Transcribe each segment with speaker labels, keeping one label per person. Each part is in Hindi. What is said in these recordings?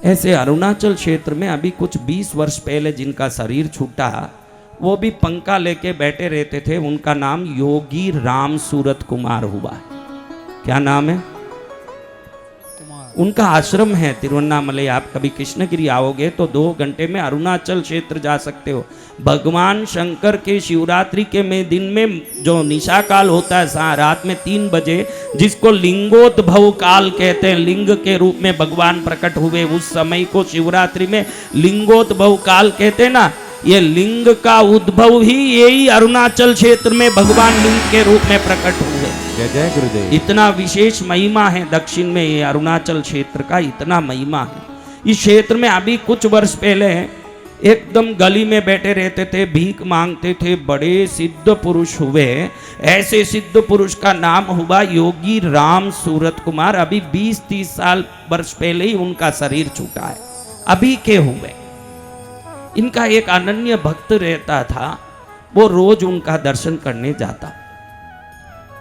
Speaker 1: ऐसे अरुणाचल क्षेत्र में अभी कुछ 20 वर्ष पहले जिनका शरीर छूटा, वो भी पंखा लेके बैठे रहते थे। उनका नाम योगी राम सूरत कुमार हुआ है। क्या नाम है? उनका आश्रम है तिरुवन्नामलई। आप कभी कृष्णगिरी आओगे तो 2 घंटे में अरुणाचल क्षेत्र जा सकते हो। भगवान शंकर के शिवरात्रि के दिन में जो निशा काल होता है रात में 3 बजे, जिसको लिंगोद्भव काल कहते हैं, लिंग के रूप में भगवान प्रकट हुए, उस समय को शिवरात्रि में लिंगोद्भव काल कहते हैं ना। ये लिंग का उद्भव ही यही अरुणाचल क्षेत्र में भगवान लिंग के रूप में प्रकट हुए।
Speaker 2: जय जय गुरुदेव।
Speaker 1: इतना विशेष महिमा है दक्षिण में, ये अरुणाचल क्षेत्र का इतना महिमा है। इस क्षेत्र में अभी कुछ वर्ष पहले एकदम गली में बैठे रहते थे, भीख मांगते थे, बड़े सिद्ध पुरुष हुए। ऐसे सिद्ध पुरुष का नाम हुआ योगी राम सूरत कुमार। अभी 20-30 साल वर्ष पहले ही उनका शरीर छूटा है, अभी के हुए। इनका एक अनन्य भक्त रहता था, वो रोज उनका दर्शन करने जाता।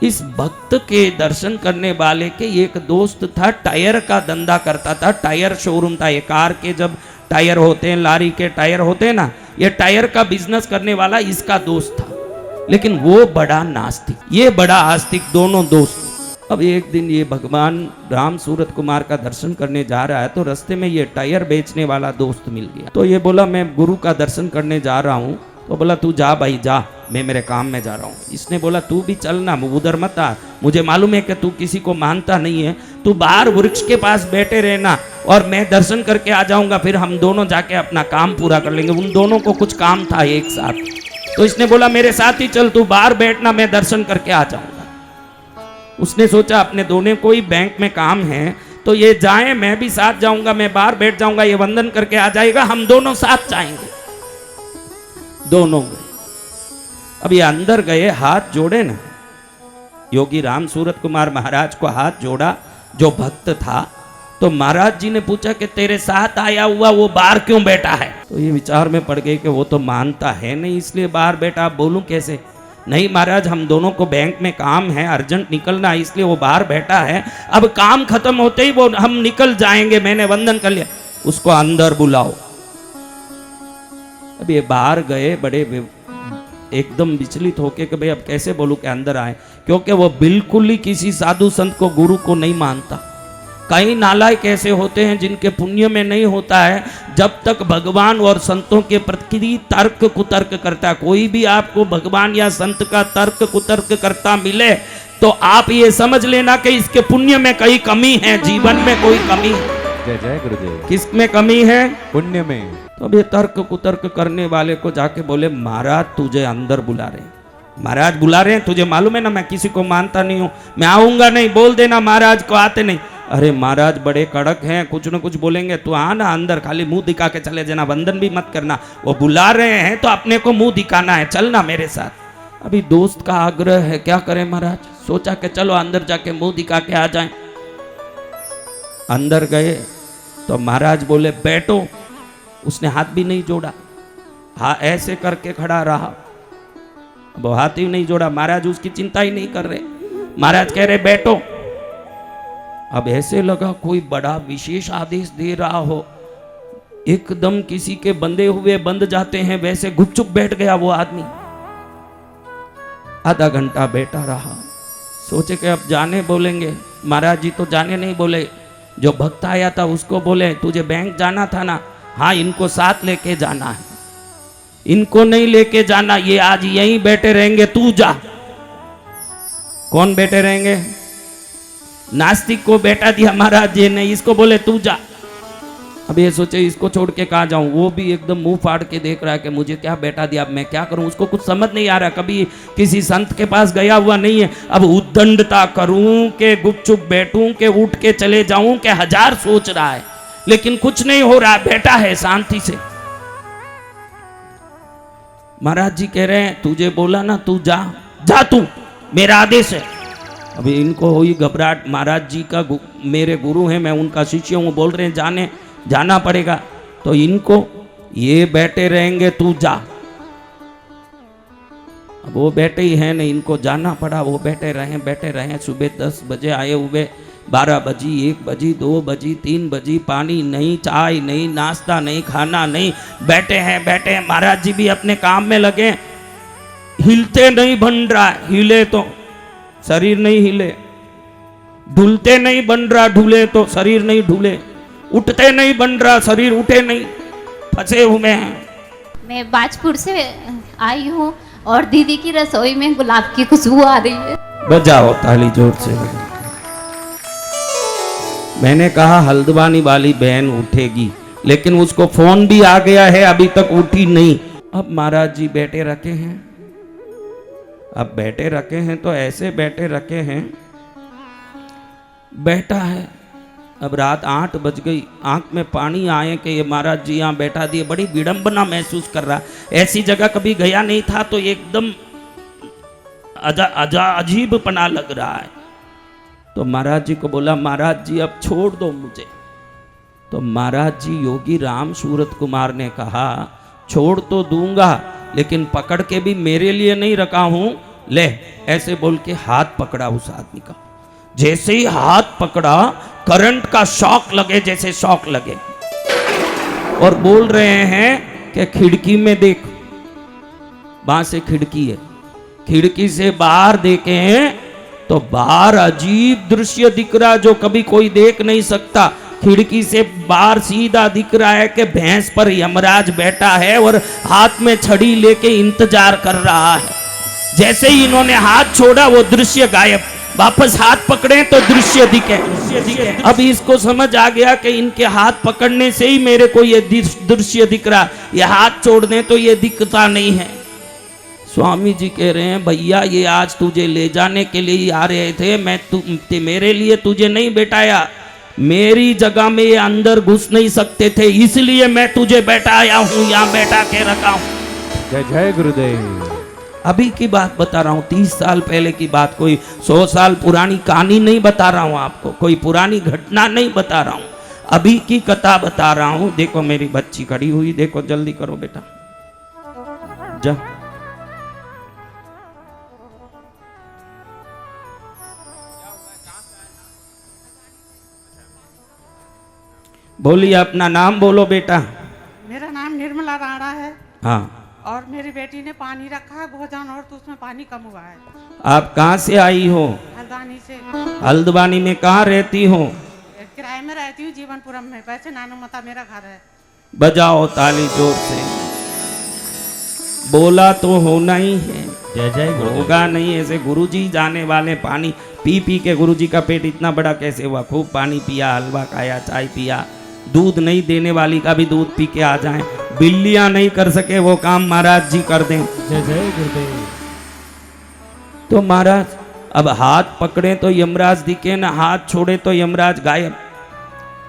Speaker 1: इस भक्त के दर्शन करने वाले के एक दोस्त था, टायर का धंधा करता था। टायर शोरूम था, ये कार के जब टायर होते हैं, लारी के टायर होते हैं ना, ये टायर का बिजनेस करने वाला इसका दोस्त था। लेकिन वो बड़ा नास्तिक, ये बड़ा आस्तिक, दोनों दोस्त। अब एक दिन ये भगवान राम सूरत कुमार का दर्शन करने जा रहा है, तो रास्ते में ये टायर बेचने वाला दोस्त मिल गया। तो ये बोला मैं गुरु का दर्शन करने जा रहा हूँ। तो बोला तू जा भाई जा, मैं मेरे काम में जा रहा हूँ। इसने बोला तू भी चलना, उधर मत आ, मुझे मालूम है कि तू किसी को मानता नहीं है, तू बाहर वृक्ष के पास बैठे रहना और मैं दर्शन करके आ जाऊंगा, फिर हम दोनों जाके अपना काम पूरा कर लेंगे। उन दोनों को कुछ काम था एक साथ, तो इसने बोला मेरे साथ ही चल, तू बाहर बैठना, मैं दर्शन करके आ जाऊंगा। उसने सोचा अपने दोनों को ही बैंक में काम है, तो ये जाए, मैं भी साथ जाऊंगा, मैं बाहर बैठ जाऊंगा, ये वंदन करके आ जाएगा, हम दोनों साथ जाएंगे। दोनों गए। अब ये अंदर गए, हाथ जोड़े ना, योगी राम सूरत कुमार महाराज को हाथ जोड़ा जो भक्त था। तो महाराज जी ने पूछा कि तेरे साथ आया हुआ वो बाहर क्यों बैठा है? तो ये विचार में पड़ गए कि वो तो मानता है नहीं, इसलिए बाहर बैठा। आप बोलूं कैसे? नहीं महाराज, हम दोनों को बैंक में काम है, अर्जेंट निकलना है, इसलिए वो बाहर बैठा है। अब काम खत्म होते ही वो हम निकल जाएंगे, मैंने वंदन कर लिया। उसको अंदर बुलाओ। अब ये बाहर गए, बड़े एकदम विचलित होके कि भाई अब कैसे बोलूं कि अंदर आए, क्योंकि वो बिल्कुल ही किसी साधु संत को, गुरु को नहीं मानता। कई नालायक ऐसे होते हैं जिनके पुण्य में नहीं होता है जब तक भगवान और संतों के प्रति तर्क कुतर्क करता। कोई भी आपको भगवान या संत का तर्क कुतर्क करता मिले तो आप ये समझ लेना कि इसके पुण्य में कहीं कमी है, जीवन में कोई कमी है।
Speaker 2: जय जय गुरुदेव।
Speaker 1: किस में कमी है?
Speaker 2: पुण्य में।
Speaker 1: तो अब ये तर्क कुतर्क करने वाले को जाके बोले महाराज तुझे अंदर बुला रहे हैं। महाराज बुला रहे हैं, तुझे मालूम है ना मैं किसी को मानता नहीं हूं, मैं आऊंगा नहीं, बोल देना महाराज को आते नहीं। अरे महाराज बड़े कड़क हैं, कुछ न कुछ बोलेंगे, तू आना अंदर, खाली मुंह दिखा के चले जाना, वंदन भी मत करना। वो बुला रहे हैं तो अपने को मुंह दिखाना है, चलना मेरे साथ। अभी दोस्त का आग्रह है, क्या करें महाराज? सोचा कि चलो अंदर जाके मुंह दिखा के आ जाएं। अंदर गए तो महाराज बोले बैठो। उसने हाथ भी नहीं जोड़ा, हाँ ऐसे करके खड़ा रहा, वो हाथ ही नहीं जोड़ा। महाराज उसकी चिंता ही नहीं कर रहे, महाराज कह रहे बैठो। अब ऐसे लगा कोई बड़ा विशेष आदेश दे रहा हो, एकदम किसी के बंधे हुए बंध जाते हैं वैसे गुपचुप बैठ गया वो आदमी। आधा घंटा बैठा रहा, सोचे कि अब जाने बोलेंगे। महाराज जी तो जाने नहीं बोले, जो भक्त आया था उसको बोले तुझे बैंक जाना था ना, हाँ इनको साथ लेके जाना है, इनको नहीं लेके जाना, ये आज यहीं बैठे रहेंगे, तू जा। कौन बैठे रहेंगे? नास्तिक को बैठा दिया महाराज जी ने, इसको बोले तू जा। अब ये सोचे इसको छोड़ के कहाँ जाऊं, वो भी एकदम मुंह फाड़ के देख रहा है कि मुझे क्या बैठा दिया, अब मैं क्या करूं। उसको कुछ समझ नहीं आ रहा, कभी किसी संत के पास गया हुआ नहीं है। अब उद्दंडता करूं कि गुपचुप बैठूं कि उठ के चले जाऊं कि हजार सोच रहा है, लेकिन कुछ नहीं हो रहा, बैठा है शांति से। महाराज जी कह रहे हैं तुझे बोला ना तू जा, जा तू, मेरा आदेश है। अभी इनको हुई घबराहट, महाराज जी का मेरे गुरु हैं, मैं उनका शिष्य हूँ, बोल रहे हैं जाना पड़ेगा, तो इनको ये बैठे रहेंगे, तू जा। वो बैठे ही हैं नहीं, इनको जाना पड़ा। वो बैठे रहे। सुबह 10 बजे आए हुए 12 बजी, 1 बजी, 2 बजी, 3 बजी, पानी नहीं, चाय नहीं, नाश्ता नहीं, खाना नहीं, बैठे हैं बैठे हैं। महाराज जी भी अपने काम में लगे, हिलते नहीं बन रहा, हिले तो शरीर नहीं हिले, ढूलते नहीं बन रहा, ढूले तो शरीर नहीं ढूले, उठते नहीं बन रहा, शरीर उठे नहीं, फंसे हुए हैं।
Speaker 3: मैं बाजपुर से आई हूँ और दीदी की रसोई में गुलाब की खुशबू आ रही है।
Speaker 1: बजाओ ताली जोर से। मैंने कहा हल्द्वानी वाली बहन उठेगी, लेकिन उसको फोन भी आ गया है, अभी तक उठी नहीं। अब महाराज जी बैठे रखे हैं, अब बैठे रखे हैं तो ऐसे बैठे रखे हैं, बैठा है। अब रात 8 बज गई, आंख में पानी आए कि ये महाराज जी यहाँ बैठा दिए, बड़ी विडंबना महसूस कर रहा। ऐसी जगह कभी गया नहीं था तो एकदम अजीबपना लग रहा है। तो महाराज जी को बोला, महाराज जी अब छोड़ दो मुझे। तो महाराज जी योगी राम सूरत कुमार ने कहा, छोड़ तो दूंगा लेकिन पकड़ के भी मेरे लिए नहीं रखा हूं, ले। ऐसे बोल के हाथ पकड़ा उस आदमी का। जैसे ही हाथ पकड़ा, करंट का शॉक लगे, जैसे शॉक लगे, और बोल रहे हैं कि खिड़की में देख। वहां से खिड़की है, खिड़की से बाहर देखे तो बाहर अजीब दृश्य दिख रहा जो कभी कोई देख नहीं सकता। खिड़की से बाहर सीधा दिख रहा है कि भैंस पर यमराज बैठा है और हाथ में छड़ी लेके इंतजार कर रहा है। जैसे ही इन्होंने हाथ छोड़ा वो दृश्य गायब, वापस हाथ पकड़े तो दृश्य दिखे। अब इसको समझ आ गया कि इनके हाथ पकड़ने से ही मेरे को ये दृश्य दिख रहा, ये हाथ छोड़ दें तो ये दिखता नहीं है। स्वामी जी कह रहे हैं, भैया ये आज तुझे ले जाने के लिए ही आ रहे थे, मैं मेरे लिए तुझे नहीं बैठाया, मेरी जगह में ये अंदर घुस नहीं सकते थे, इसलिए मैं तुझे बैठाया हूं, यहाँ बैठा के रखा हूं।
Speaker 2: जय जय गुरुदेव।
Speaker 1: अभी की बात बता रहा हूँ, 30 साल पहले की बात, कोई 100 साल पुरानी कहानी नहीं बता रहा हूँ आपको, कोई पुरानी घटना नहीं बता रहा हूँ, अभी की कथा बता रहा हूँ। देखो मेरी बच्ची खड़ी हुई, देखो जल्दी करो बेटा, जा। बोलिए, अपना नाम बोलो बेटा।
Speaker 4: मेरा नाम निर्मला राणा है।
Speaker 1: हाँ।
Speaker 4: और मेरी बेटी ने पानी रखा है भोजन, और तो उसमें पानी कम हुआ है।
Speaker 1: आप कहाँ से आई हो?
Speaker 4: हल्द्वानी से।
Speaker 1: हल्द्वानी में कहाँ रहती हो?
Speaker 4: किराए में रहती हूँ, जीवनपुरम में। वैसे नानोमता मेरा घर है।
Speaker 1: बजाओ ताली जोर से। बोला तो होना ही है,
Speaker 2: जय जय
Speaker 1: होगा नहीं ऐसे। गुरुजी जाने वाले, पानी पी पी के गुरुजी का पेट इतना बड़ा कैसे हुआ? खूब पानी पिया, हलवा खाया, चाय पिया। दूध नहीं देने वाली का भी दूध पी के आ जाएं। बिल्लियां नहीं कर सके वो काम, महाराज जी कर दें।
Speaker 2: जय जय गुरुदेव।
Speaker 1: तो महाराज अब हाथ पकड़े तो यमराज दिखे ना, हाथ छोड़े तो यमराज गायब।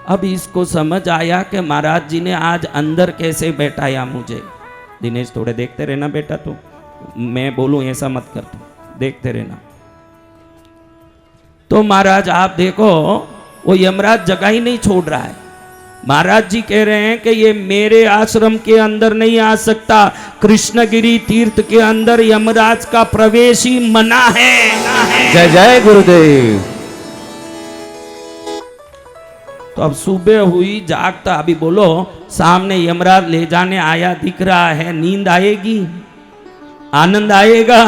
Speaker 1: अब इसको समझ आया कि महाराज जी ने आज अंदर कैसे बैठाया मुझे। दिनेश थोड़े देखते रहना बेटा, तो मैं बोलूं ऐसा मत कर, तू देखते रहना। तो महाराज आप देखो, वो यमराज जगह ही नहीं छोड़ रहा है। महाराज जी कह रहे हैं कि ये मेरे आश्रम के अंदर नहीं आ सकता, कृष्णगिरी तीर्थ के अंदर यमराज का प्रवेश ही मना है।
Speaker 2: जय जय गुरुदेव।
Speaker 1: तो अब सुबह हुई, जागता, अभी बोलो, सामने यमराज ले जाने आया दिख रहा है, नींद आएगी? आनंद आएगा?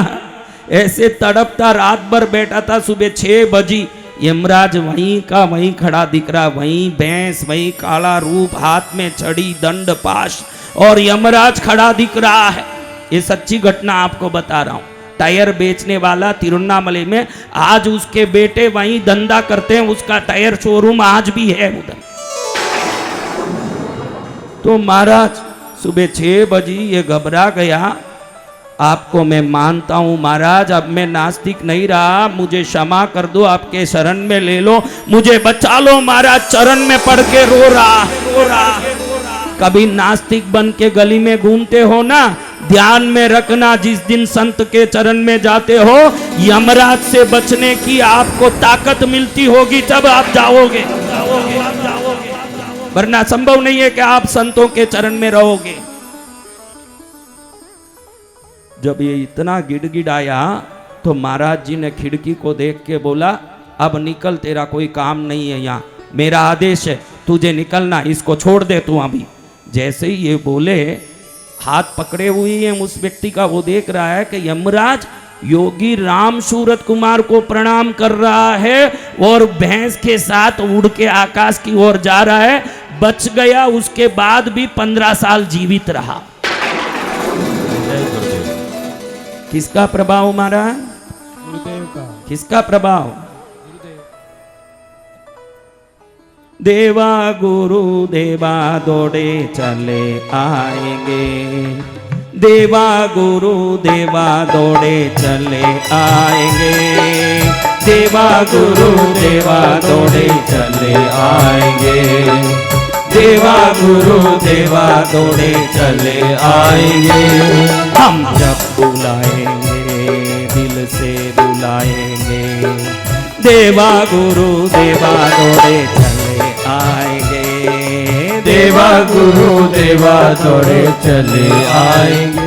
Speaker 1: ऐसे तड़पता रात भर बैठा था। सुबह 6 बजी यमराज वहीं का वहीं खड़ा दिख रहा, वहीं भैंस, वहीं काला रूप, हाथ में छड़ी, दंड, पाश, और यमराज खड़ा दिख रहा है। ये सच्ची घटना आपको बता रहा हूं। टायर बेचने वाला तिरुवन्नामले में, आज उसके बेटे वहीं धंधा करते हैं, उसका टायर शोरूम आज भी है उधर। तो महाराज सुबह 6 बजे ये घबरा गया। आपको मैं मानता हूं महाराज, अब मैं नास्तिक नहीं रहा, मुझे क्षमा कर दो, आपके शरण में ले लो, मुझे बचा लो महाराज। चरण में पड़ के रो रहा। कभी नास्तिक बन के गली में घूमते हो ना, ध्यान में रखना, जिस दिन संत के चरण में जाते हो, यमराज से बचने की आपको ताकत मिलती होगी, तब आप जाओगे, वरना संभव नहीं है कि आप संतों के चरण में रहोगे। जब ये इतना गिड़गिड़ाया तो महाराज जी ने खिड़की को देख के बोला, अब निकल, तेरा कोई काम नहीं है यहाँ, मेरा आदेश है, तुझे निकलना, इसको छोड़ दे तू अभी। जैसे ही ये बोले, हाथ पकड़े हुए हैं उस व्यक्ति का, वो देख रहा है कि यमराज योगी राम सूरत कुमार को प्रणाम कर रहा है और भैंस के साथ उड़ के आकाश की ओर जा रहा है। बच गया, उसके बाद भी 15 साल जीवित रहा।
Speaker 2: जय गुरुदेव।
Speaker 1: किसका प्रभाव मारा?
Speaker 2: गुरुदेव का।
Speaker 1: किसका प्रभाव? देवा गुरु देवा दौड़े चले आएंगे, देवा गुरु देवा दौड़े चले आएंगे, देवा गुरु देवा दौड़े चले आएंगे, देवा गुरु देवा दौड़े चले आएंगे। हम जब बुलाएंगे दिल से बुलाएंगे, देवा गुरु देवा दौड़े चले आएंगे,
Speaker 2: देवा गुरु देवा दौड़े चले आएंगे।